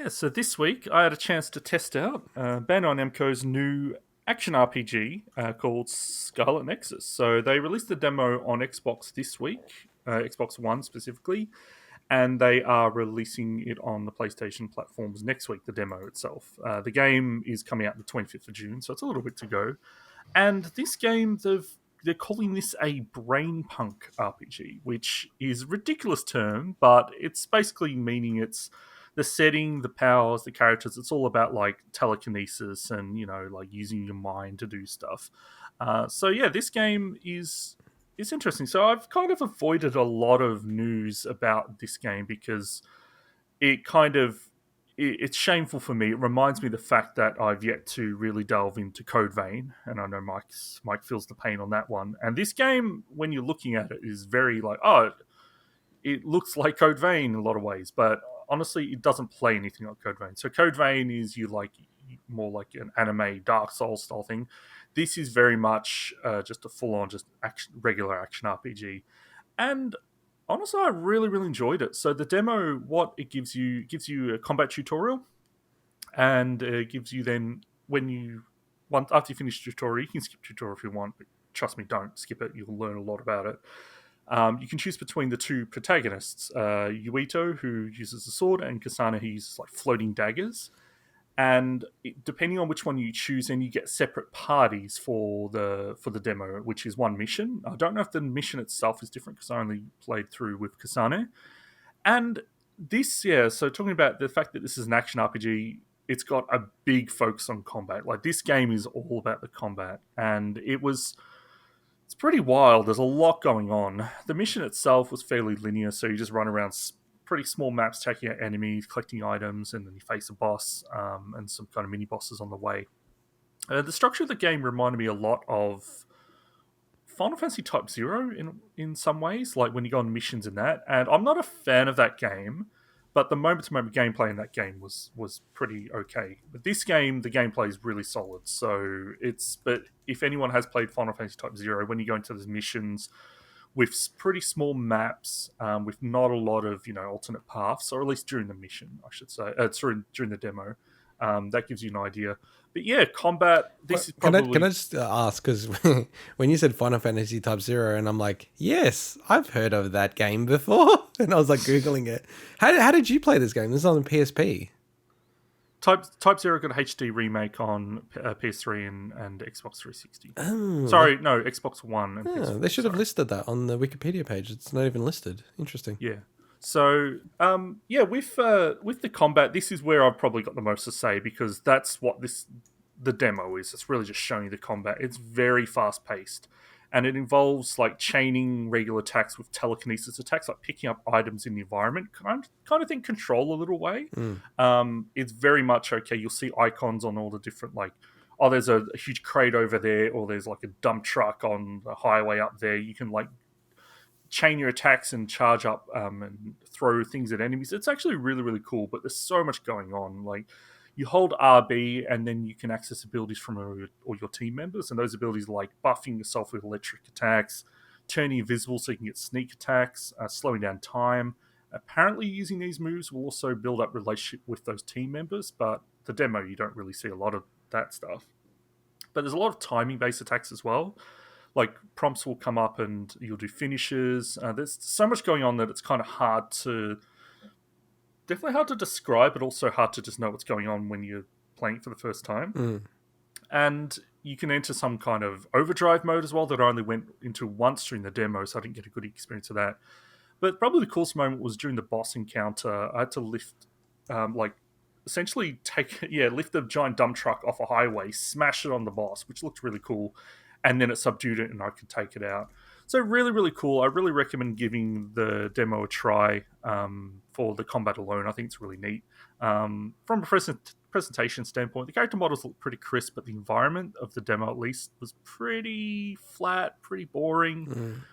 Yeah, so this week I had a chance to test out Bandai Namco's new action RPG called Scarlet Nexus. So they released the demo on Xbox this week, Xbox One specifically, and they are releasing it on the PlayStation platforms next week, the demo itself. The game is coming out the 25th of June, so it's a little bit to go. And this game, they're calling this a Brainpunk RPG, which is a ridiculous term, but it's basically meaning it's the setting, the powers, the characters. It's all about like telekinesis and like using your mind to do stuff. So yeah, this game is interesting. So I've kind of avoided a lot of news about this game because it kind of it's shameful for me. It reminds me of the fact that I've yet to really delve into Code Vein, and I know Mike feels the pain on that one. And this game, when you're looking at it, is very like, oh, it looks like Code Vein in a lot of ways, but honestly, it doesn't play anything like Code Vein. So Code Vein is more like an anime Dark Souls style thing. This is very much just a full on just regular action RPG, and honestly, I really, really enjoyed it. So the demo, what it gives you a combat tutorial, and it gives you then when you want after you finish the tutorial, you can skip tutorial if you want, but trust me, don't skip it. You'll learn a lot about it. You can choose between the two protagonists, Yuito, who uses the sword, and Kasane, who uses like floating daggers. And depending on which one you choose, then you get separate parties for the demo, which is one mission. I don't know if the mission itself is different because I only played through with Kasane. And this, yeah, so talking about the fact that this is an action RPG, it's got a big focus on combat. Like this game is all about the combat, and it's pretty wild. There's a lot going on. The mission itself was fairly linear, so you just run around pretty small maps, taking out enemies, collecting items, and then you face a boss and some kind of mini bosses on the way. The structure of the game reminded me a lot of Final Fantasy Type Zero in some ways, like when you go on missions and that. And I'm not a fan of that game, but the moment-to-moment gameplay in that game was pretty okay. But this game, the gameplay is really solid. So but if anyone has played Final Fantasy Type Zero, when you go into those missions with pretty small maps, with not a lot of alternate paths, or at least during the mission, I should say, during the demo, that gives you an idea. But yeah, combat. This is probably. Can I just ask, because when you said Final Fantasy Type Zero, and I'm like, yes, I've heard of that game before, and I was like googling it. How did you play this game? This is on PSP. Type Zero got a HD remake on PS3 and Xbox 360. Oh, Sorry, no, Xbox One and PS4. they should have Sorry. listed that on the Wikipedia page. It's not even listed. Interesting. Yeah. So, yeah, with the combat, this is where I've probably got the most to say because that's what the demo is. It's really just showing you the combat. It's very fast paced, and it involves like chaining regular attacks with telekinesis attacks, like picking up items in the environment. Kind of think Control a little way. It's very much okay. You'll see icons on all the different like. Oh, there's a huge crate over there, or there's like a dump truck on the highway up there. You can like chain your attacks and charge up and throw things at enemies. It's actually really, really cool, but there's so much going on. Like, you hold RB and then you can access abilities from all your team members, and those abilities are like buffing yourself with electric attacks, turning invisible so you can get sneak attacks, slowing down time. Apparently, using these moves will also build up relationship with those team members, but the demo, you don't really see a lot of that stuff. But there's a lot of timing-based attacks as well. Like prompts will come up and you'll do finishes. There's so much going on that it's kind of definitely hard to describe, but also hard to just know what's going on when you're playing it for the first time. And you can enter some kind of overdrive mode as well that I only went into once during the demo, so I didn't get a good experience of that. But probably the coolest moment was during the boss encounter. I had to lift, essentially lift the giant dump truck off a highway, smash it on the boss, which looked really cool, and then it subdued it and I could take it out. So really, really cool. I really recommend giving the demo a try for the combat alone. I think it's really neat. From a presentation standpoint, the character models look pretty crisp, but the environment of the demo at least was pretty flat, pretty boring.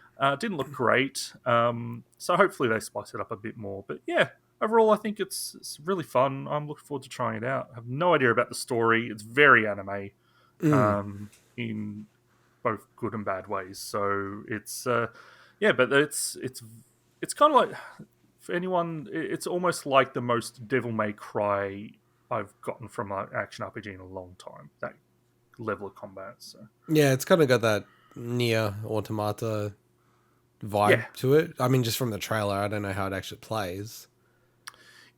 Didn't look great. So hopefully they spice it up a bit more. But yeah, overall I think it's really fun. I'm looking forward to trying it out. I have no idea about the story. It's very anime in both good and bad ways. So it's but it's kind of like For anyone, it's almost like the most Devil May Cry I've gotten from an action RPG in a long time. That level of combat. So Yeah, it's kind of got that near Automata vibe yeah, to it. I mean, just from the trailer, I don't know how it actually plays.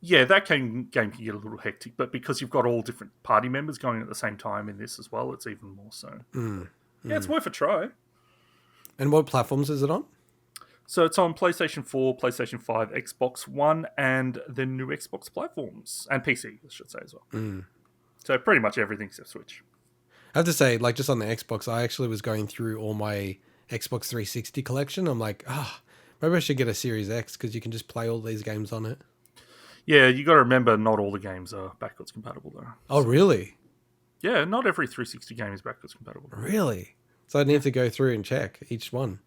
yeah, that game can get a little hectic, but because you've got all different party members going at the same time in this as well, it's even more so. Yeah, it's worth a try. And what platforms is it on? So it's on PlayStation 4, PlayStation 5, Xbox One, and the new Xbox platforms. And PC, I should say, as well. So pretty much everything except Switch. I have to say, like, just on the Xbox, I actually was going through all my Xbox 360 collection. I'm like, maybe I should get a Series X because you can just play all these games on it. Yeah, you got to remember, not all the games are backwards compatible, though. Oh, really? Yeah, not every 360 game is backwards compatible. Really? So I need to go through and check each one.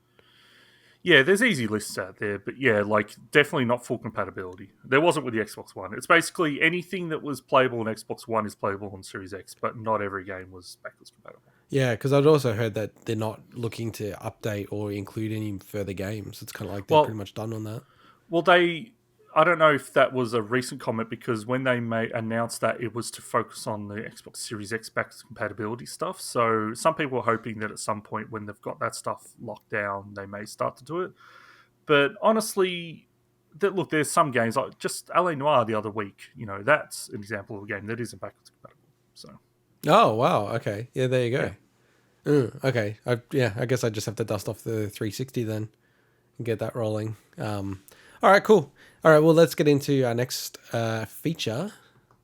Yeah, there's easy lists out there, but yeah, like definitely not full compatibility. There wasn't with the Xbox One. It's basically anything that was playable on Xbox One is playable on Series X, but not every game was backwards compatible. Yeah, because I'd also heard that they're not looking to update or include any further games. It's kind of like they're pretty much done on that. Well, I don't know if that was a recent comment because when they announced that, it was to focus on the Xbox Series X backwards compatibility stuff. So some people are hoping that at some point when they've got that stuff locked down, they may start to do it. But honestly, look, there's some games like just LA Noire the other week. That's an example of a game that isn't backwards compatible. So. Oh wow! Okay, yeah, there you go. Okay, I guess I just have to dust off the 360 then and get that rolling. All right, cool. All right, well, let's get into our next feature.